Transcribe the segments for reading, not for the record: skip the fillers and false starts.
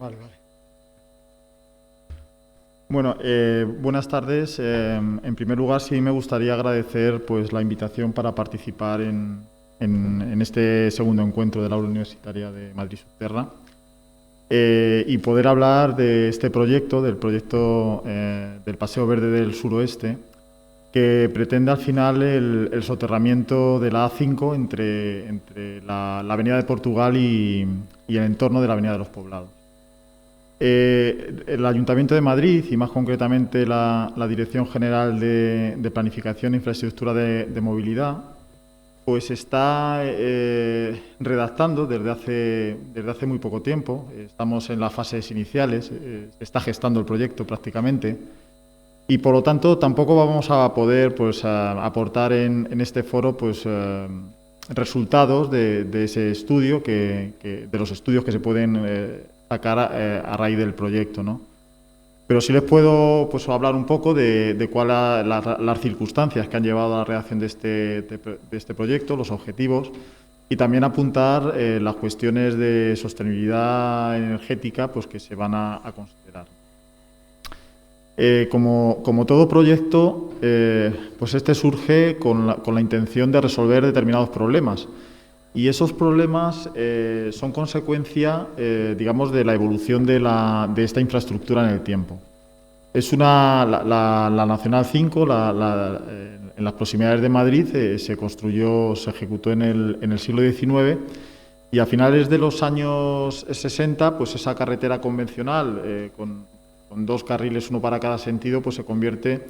Vale, vale. Bueno, buenas tardes. En primer lugar, sí me gustaría agradecer pues, la invitación para participar en este segundo encuentro de la Aula Universitaria de Madrid Subterra y poder hablar de este proyecto, del proyecto del Paseo Verde del Suroeste, que pretende al final el soterramiento de la A5 entre la Avenida de Portugal y el entorno de la Avenida de los Poblados. El Ayuntamiento de Madrid y más concretamente la Dirección General de Planificación e Infraestructura de Movilidad pues está redactando desde hace muy poco tiempo. Estamos en las fases iniciales, se está gestando el proyecto prácticamente y por lo tanto tampoco vamos a poder pues, aportar en este foro pues, resultados de ese estudio, de los estudios que se pueden sacar a raíz del proyecto, ¿no? Pero sí les puedo pues, hablar un poco de cuáles las circunstancias que han llevado a la redacción de este proyecto, los objetivos, y también apuntar las cuestiones de sostenibilidad energética pues, que se van a considerar. Como todo proyecto, pues este surge con la intención de resolver determinados problemas. Y esos problemas son consecuencia, digamos, de la evolución de esta infraestructura en el tiempo. Es la Nacional 5, en las proximidades de Madrid, se ejecutó en el siglo XIX y a finales de los años 60, pues esa carretera convencional con dos carriles, uno para cada sentido, pues se convierte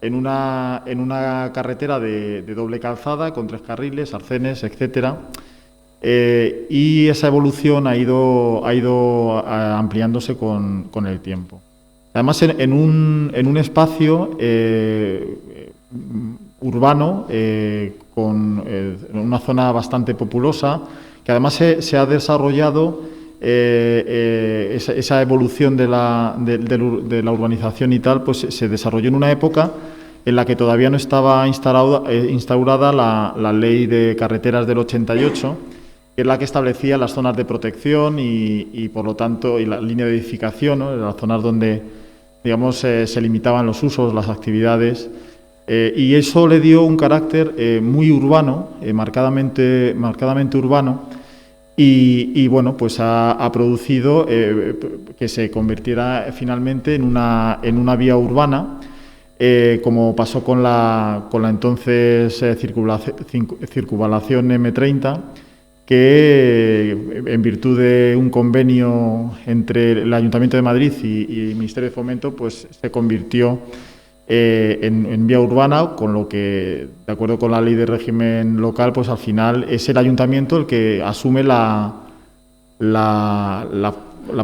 en una carretera de doble calzada con 3 carriles, arcenes, etcétera. Y esa evolución ha ido ampliándose con el tiempo. Además, en un espacio urbano, con una zona bastante populosa, que además se ha desarrollado esa evolución de la urbanización y tal, pues se desarrolló en una época en la que todavía no estaba instaurada la ley de carreteras del 88, que es la que establecía las zonas de protección y por lo tanto, y la línea de edificación, ¿no? Las zonas donde, digamos, se limitaban los usos, las actividades, y eso le dio un carácter muy urbano, marcadamente urbano, y bueno, pues ha producido que se convirtiera finalmente en una vía urbana, como pasó con la entonces circunvalación M30, que en virtud de un convenio entre el Ayuntamiento de Madrid y el Ministerio de Fomento, pues se convirtió en vía urbana, con lo que, de acuerdo con la ley de régimen local, pues al final es el Ayuntamiento el que asume la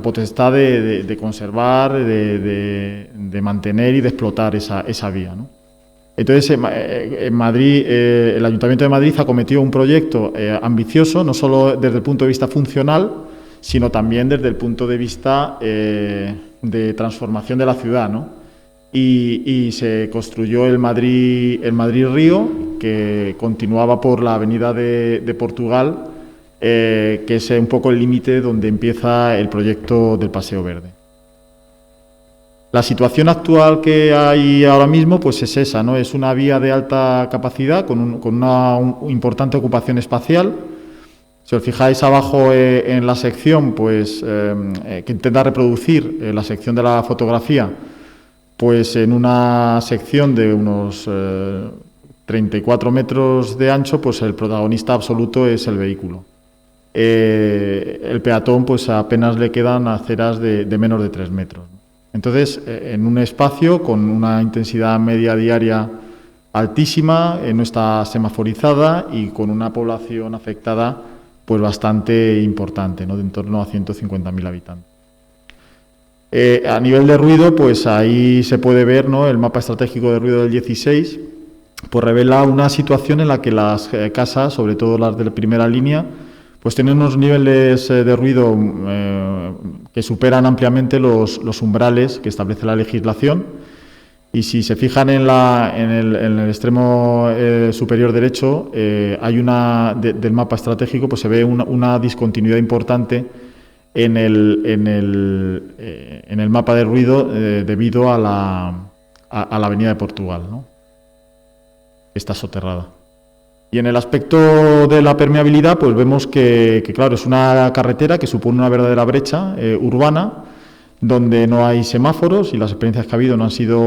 potestad de conservar, de mantener y de explotar esa vía, ¿no? Entonces, en Madrid, el Ayuntamiento de Madrid acometió un proyecto ambicioso, no solo desde el punto de vista funcional, sino también desde el punto de vista de transformación de la ciudad, ¿no? Y se construyó el Madrid Río, que continuaba por la avenida de Portugal, que es un poco el límite donde empieza el proyecto del Paseo Verde. La situación actual que hay ahora mismo pues es esa, ¿no? Es una vía de alta capacidad con una importante ocupación espacial. Si os fijáis abajo en la sección, pues que intenta reproducir la sección de la fotografía, pues en una sección de unos 34 metros de ancho, pues el protagonista absoluto es el vehículo. El peatón, pues apenas le quedan aceras de menos de 3 metros. Entonces, en un espacio con una intensidad media diaria altísima, no está semaforizada y con una población afectada pues bastante importante, ¿no? De en torno a 150.000 habitantes. A nivel de ruido, pues ahí se puede ver, ¿no? El mapa estratégico de ruido del 16, pues revela una situación en la que las casas, sobre todo las de primera línea, pues tienen unos niveles de ruido que superan ampliamente los umbrales que establece la legislación. Y si se fijan en el extremo superior derecho, hay del mapa estratégico, pues se ve una discontinuidad importante en el mapa de ruido debido a la avenida de Portugal, ¿no? Está soterrada. Y en el aspecto de la permeabilidad, pues vemos que claro, es una carretera que supone una verdadera brecha urbana, donde no hay semáforos y las experiencias que ha habido no han sido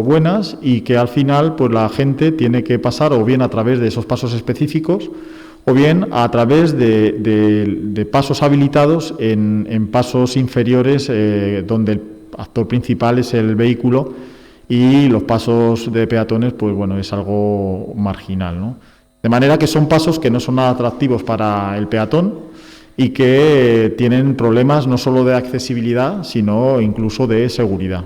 buenas, y que al final pues la gente tiene que pasar o bien a través de esos pasos específicos o bien a través de pasos habilitados en pasos inferiores donde el actor principal es el vehículo y los pasos de peatones pues bueno, es algo marginal, ¿no? De manera que son pasos que no son nada atractivos para el peatón y que tienen problemas no solo de accesibilidad, sino incluso de seguridad.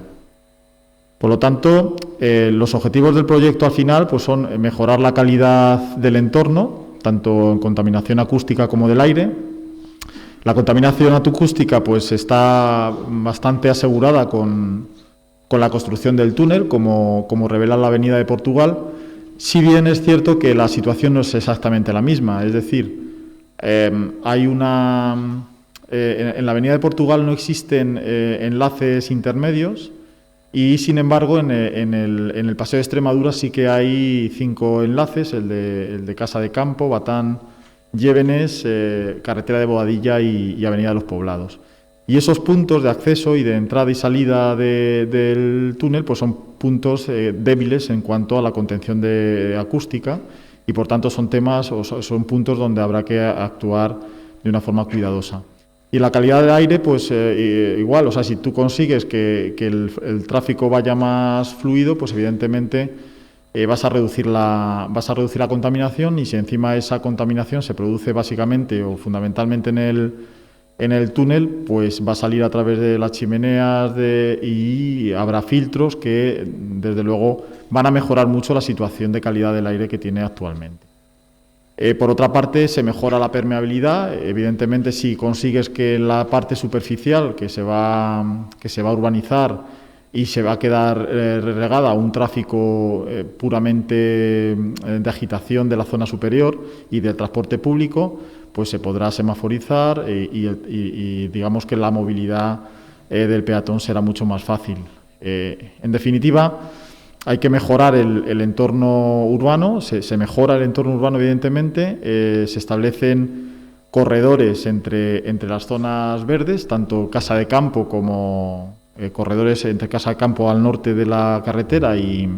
Por lo tanto, los objetivos del proyecto al final pues son mejorar la calidad del entorno, tanto en contaminación acústica como del aire. La contaminación acústica pues está bastante asegurada con la construcción del túnel, como revela la avenida de Portugal, si bien es cierto que la situación no es exactamente la misma. Es decir, hay en la avenida de Portugal no existen enlaces intermedios y, sin embargo, en el Paseo de Extremadura sí que hay 5 enlaces, el de Casa de Campo, Batán, Llévenes, Carretera de Boadilla y Avenida de los Poblados. Y esos puntos de acceso y de entrada y salida del túnel pues son puntos débiles en cuanto a la contención de acústica y, por tanto, son son puntos donde habrá que actuar de una forma cuidadosa. Y la calidad del aire, pues igual, o sea, si tú consigues que el tráfico vaya más fluido, pues evidentemente vas a reducir la contaminación, y si encima esa contaminación se produce básicamente o fundamentalmente en el túnel, pues va a salir a través de las chimeneas y habrá filtros que, desde luego, van a mejorar mucho la situación de calidad del aire que tiene actualmente. Por otra parte, se mejora la permeabilidad. Evidentemente, si consigues que la parte superficial que se va a urbanizar y se va a quedar relegada a un tráfico puramente de agitación de la zona superior y del transporte público, pues se podrá semaforizar y digamos que la movilidad del peatón será mucho más fácil. En definitiva, hay que mejorar el entorno urbano, se mejora el entorno urbano evidentemente, se establecen corredores entre las zonas verdes, tanto Casa de Campo como corredores entre Casa de Campo al norte de la carretera y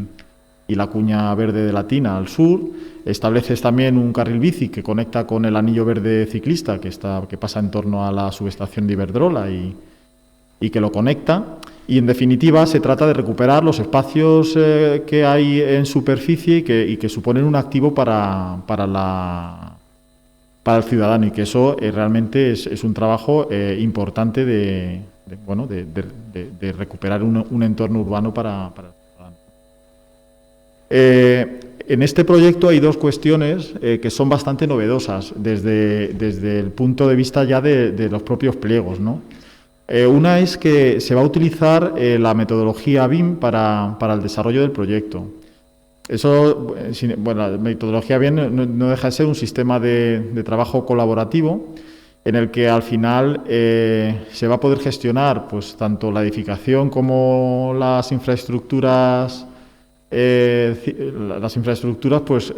la Cuña Verde de la Tina al sur. Estableces también un carril bici que conecta con el anillo verde ciclista que pasa en torno a la subestación de Iberdrola y que lo conecta. Y, en definitiva, se trata de recuperar los espacios que hay en superficie y que suponen un activo para el ciudadano, y que eso realmente es un trabajo importante de recuperar un entorno urbano para el ciudadano. En este proyecto hay 2 cuestiones que son bastante novedosas desde el punto de vista ya de los propios pliegos, ¿no? Una es que se va a utilizar la metodología BIM para el desarrollo del proyecto. Eso, la metodología BIM no deja de ser un sistema de trabajo colaborativo en el que al final se va a poder gestionar pues tanto la edificación como las infraestructuras. Pues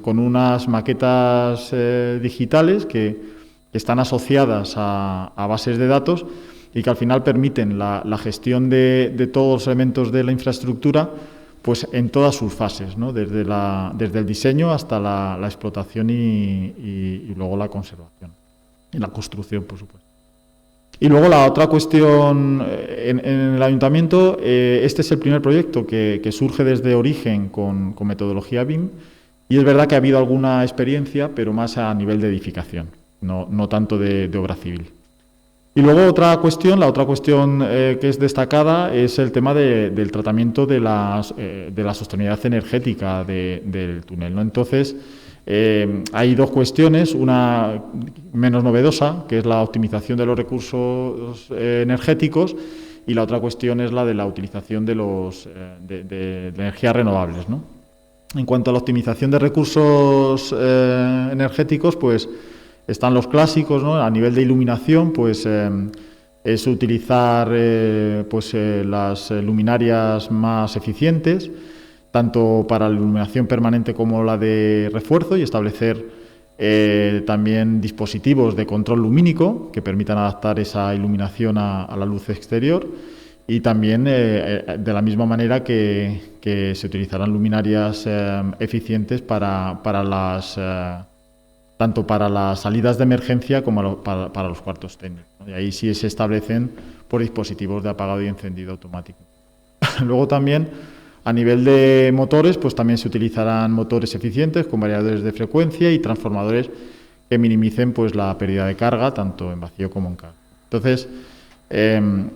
con unas maquetas digitales que están asociadas a bases de datos y que al final permiten la gestión de todos los elementos de la infraestructura pues en todas sus fases, ¿no? Desde el diseño hasta la explotación y luego la conservación y la construcción, por supuesto. Y luego la otra cuestión, en el ayuntamiento, este es el primer proyecto que surge desde origen con metodología BIM, y es verdad que ha habido alguna experiencia, pero más a nivel de edificación, no tanto de obra civil. Y luego la otra cuestión que es destacada es el tema del tratamiento de la sostenibilidad energética del túnel, ¿no? Entonces, hay 2 cuestiones, una menos novedosa, que es la optimización de los recursos energéticos, y la otra cuestión es la de la utilización de energías renovables, ¿no? En cuanto a la optimización de recursos energéticos, pues están los clásicos, ¿no? A nivel de iluminación, pues es utilizar las luminarias más eficientes, tanto para la iluminación permanente como la de refuerzo, y establecer también dispositivos de control lumínico que permitan adaptar esa iluminación a la luz exterior, y también de la misma manera que se utilizarán luminarias eficientes tanto para las salidas de emergencia como para los cuartos técnicos, ¿no? Y ahí sí se establecen por dispositivos de apagado y encendido automático. Luego también, a nivel de motores, pues también se utilizarán motores eficientes con variadores de frecuencia y transformadores que minimicen pues la pérdida de carga, tanto en vacío como en carga. Entonces,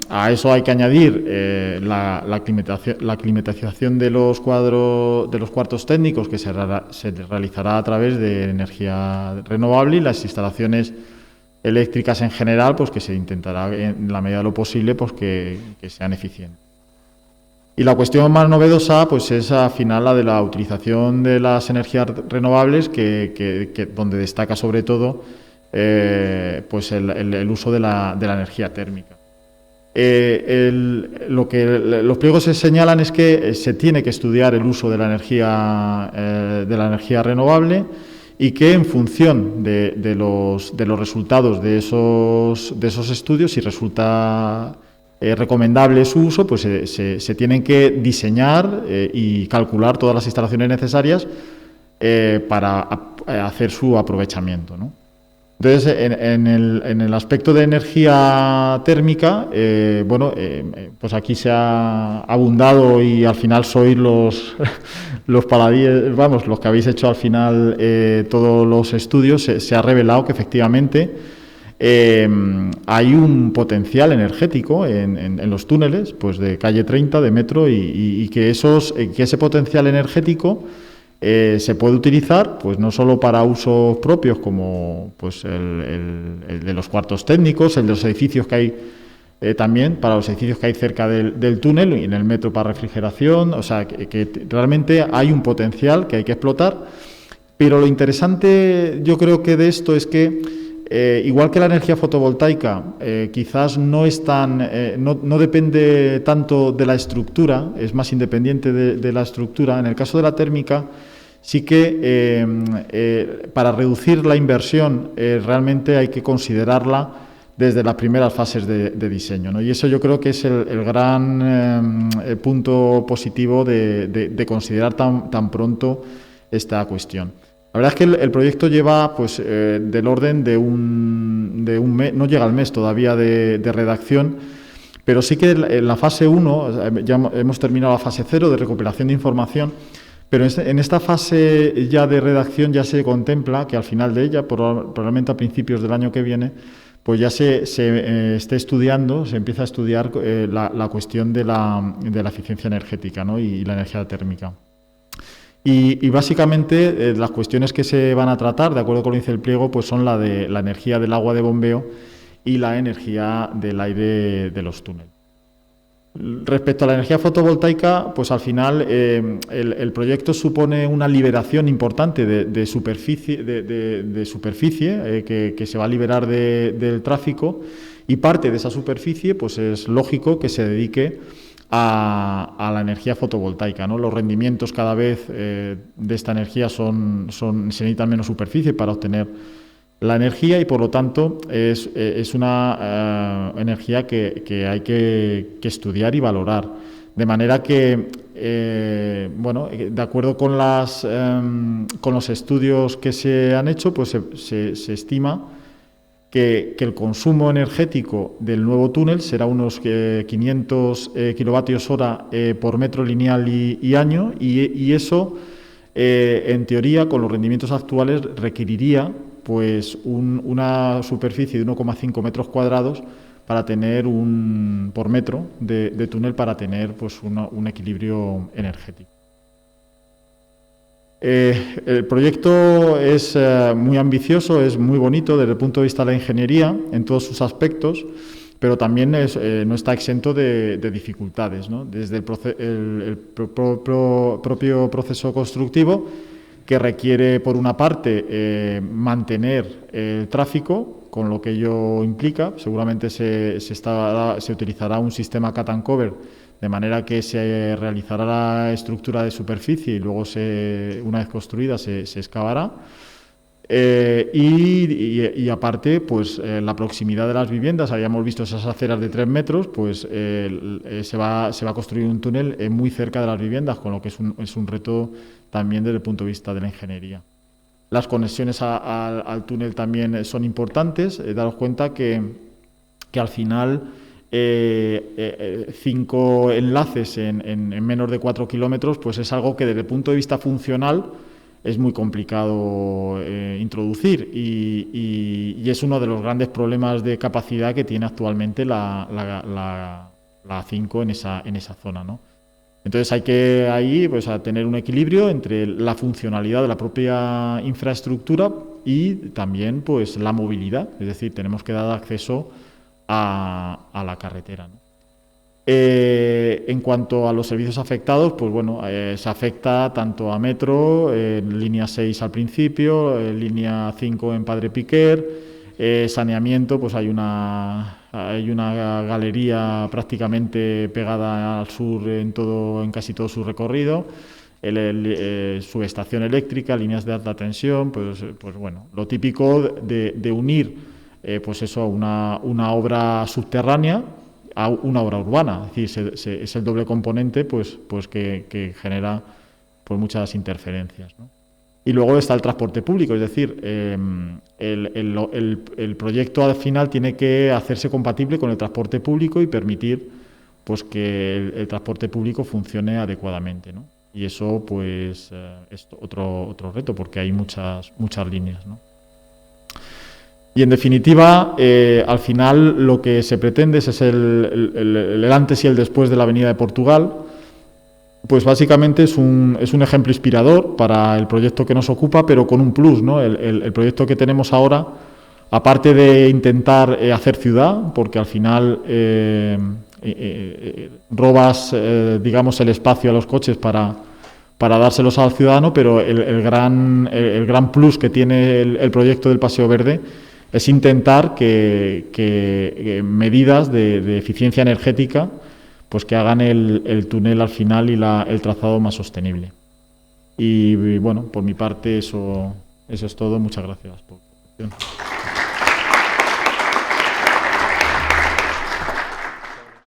a eso hay que añadir la climatización de los cuartos técnicos, que se realizará a través de energía renovable, y las instalaciones eléctricas en general, pues que se intentará en la medida de lo posible pues que sean eficientes. Y la cuestión más novedosa pues es al final la de la utilización de las energías renovables, donde destaca sobre todo pues el uso de la energía térmica. Lo que los pliegos se señalan es que se tiene que estudiar el uso de la energía renovable, y que en función de los resultados de esos estudios, si resulta recomendable su uso, pues se tienen que diseñar y calcular todas las instalaciones necesarias para hacer su aprovechamiento, ¿no? Entonces, en el aspecto de energía térmica, pues aquí se ha abundado, y al final sois los paladines, los que habéis hecho al final todos los estudios. Se ha revelado que efectivamente hay un potencial energético en los túneles, pues de calle 30, de metro, y que ese potencial energético se puede utilizar pues no solo para usos propios, como pues el de los cuartos técnicos, el de los edificios que hay, también para los edificios que hay cerca del túnel, y en el metro para refrigeración. O sea, que realmente hay un potencial que hay que explotar. Pero lo interesante, yo creo que de esto es que igual que la energía fotovoltaica quizás no depende tanto de la estructura, es más independiente de la estructura. En el caso de la térmica, sí que para reducir la inversión realmente hay que considerarla desde las primeras fases de diseño, ¿no? Y eso yo creo que es el gran punto positivo de considerar tan pronto esta cuestión. La verdad es que el proyecto lleva pues del orden de un mes, no llega al mes todavía de redacción, pero sí que en la fase 1, ya hemos terminado la fase 0 de recopilación de información, pero en esta fase ya de redacción ya se contempla que al final de ella, probablemente a principios del año que viene, pues ya se empieza a estudiar la cuestión de la eficiencia energética, ¿no? Y la energía térmica. Y básicamente las cuestiones que se van a tratar, de acuerdo con lo que dice el pliego, pues son la de la energía del agua de bombeo y la energía del aire de los túneles. Respecto a la energía fotovoltaica, pues al final el proyecto supone una liberación importante de superficie, que se va a liberar del tráfico, y parte de esa superficie pues es lógico que se dedique a la energía fotovoltaica, ¿no? Los rendimientos cada vez de esta energía se necesitan menos superficie para obtener la energía, y por lo tanto es una energía que hay que estudiar y valorar. De manera que, de acuerdo con los estudios que se han hecho, pues se estima que el consumo energético del nuevo túnel será unos 500 kilovatios hora por metro lineal y año, y eso, en teoría, con los rendimientos actuales, requeriría pues una superficie de 1,5 metros cuadrados para tener por metro de túnel, para tener pues un equilibrio energético. El proyecto es muy ambicioso, es muy bonito desde el punto de vista de la ingeniería en todos sus aspectos, pero también no está exento de dificultades, ¿no? Desde el propio proceso constructivo, que requiere, por una parte, mantener el tráfico, con lo que ello implica. Seguramente se utilizará un sistema cut and cover, de manera que se realizará la estructura de superficie y luego, una vez construida, se excavará. Y aparte, pues la proximidad de las viviendas, habíamos visto esas aceras de 3 metros, pues se va a construir un túnel muy cerca de las viviendas, con lo que es un reto también desde el punto de vista de la ingeniería. Las conexiones al túnel también son importantes. Daros cuenta que al final 5 enlaces en menos de 4 kilómetros, pues es algo que desde el punto de vista funcional es muy complicado introducir y es uno de los grandes problemas de capacidad que tiene actualmente la A5 en esa zona, ¿no? Entonces hay que ahí pues a tener un equilibrio entre la funcionalidad de la propia infraestructura y también pues la movilidad, es decir, tenemos que dar acceso a la carretera, ¿no? En cuanto a los servicios afectados, pues bueno, se afecta tanto a metro, línea 6 al principio, línea 5 en Padre Piquer, saneamiento, pues hay una galería prácticamente pegada al sur en casi todo su recorrido, subestación eléctrica, líneas de alta tensión, pues bueno, lo típico de unir pues eso, una obra subterránea a una obra urbana, es decir, es el doble componente pues que genera pues muchas interferencias, ¿no? Y luego está el transporte público, es decir, el proyecto al final tiene que hacerse compatible con el transporte público y permitir pues que el transporte público funcione adecuadamente, ¿no? Y eso pues es otro reto, porque hay muchas líneas, ¿no? Y en definitiva, al final lo que se pretende es el antes y el después de la Avenida de Portugal. Pues básicamente es un ejemplo inspirador para el proyecto que nos ocupa, pero con un plus, ¿no? El proyecto que tenemos ahora, aparte de intentar hacer ciudad, porque al final robas, digamos, el espacio a los coches para dárselos al ciudadano, pero el gran plus que tiene el proyecto del Paseo Verde es intentar que medidas de eficiencia energética pues que hagan el túnel al final y el trazado más sostenible. Y bueno, por mi parte eso es todo. Muchas gracias por la atención.